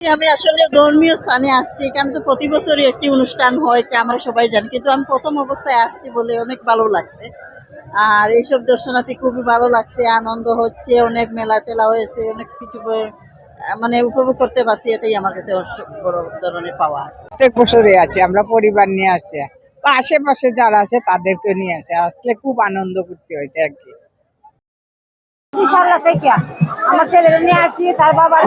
আমি আসলে ধর্মীয় স্থানে আসছি, এখানে তো প্রতি বছরই একটি অনুষ্ঠান হয়, এটা আমরা সবাই জানি, কিন্তু আমি প্রথম অবস্থায় আসছি বলে অনেক ভালো লাগছে। আর এইসব দর্শনার্থী খুবই ভালো লাগছে, আনন্দ হচ্ছে, অনেক মেলা টেলা হয়েছে, অনেক কিছু মানে উপভোগ করতে পারছি, এটাই আমার কাছে বড় ধরনের পাওয়া। প্রত্যেক বছরই আছে, আমরা পরিবার নিয়ে আসছি বা আশেপাশে যারা আছে তাদেরকে নিয়ে আসে, আসলে খুব আনন্দ করতে হয়েছে আর কি। আমার ছেলেকে নিয়ে আসি, তার বাবার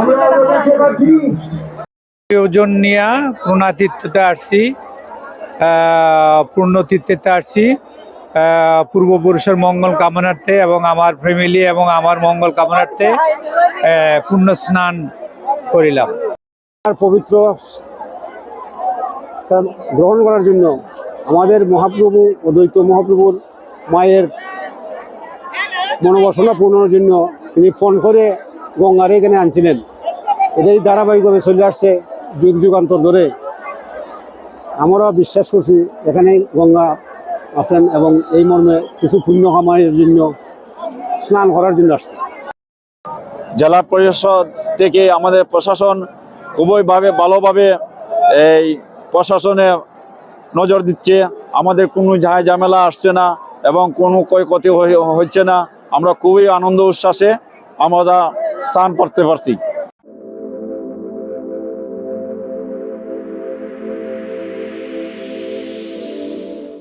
প্রিয়জন নিয়ে পুণ্যাতীর্থতে আসছি, পুণ্যতীর্থে আসছি পূর্বপুরুষের মঙ্গল কামনার্থে এবং আমার ফ্যামিলি এবং আমার মঙ্গল কামনার্থে পুণ্য স্নান করিলাম। পবিত্র গ্রহণ করার জন্য আমাদের মহাপ্রভু অদ্বৈত মহাপ্রভুর মায়ের মনোবাসনা পূরণের জন্য তিনি ফোন করে গঙ্গার এখানে আনছিলেন। এটাই ধারাবাহিকভাবে চলে আসছে যুগ যুগান্তর ধরে। আমরা বিশ্বাস করছি এখানেই গঙ্গা আছেন এবং এই মর্মে কিছু পুণ্য কামাইয়ের জন্য স্নান করার জন্য আসছে। জেলা পরিষদ থেকে আমাদের প্রশাসন খুবই ভালোভাবে এই প্রশাসনে নজর দিচ্ছে, আমাদের কোনো ঝামেলা আসছে না এবং কোনো ক্ষয়ক্ষতি হচ্ছে না। আমরা খুবই আনন্দ উচ্ছ্বাসে আমরা স্নান করতে পারছি।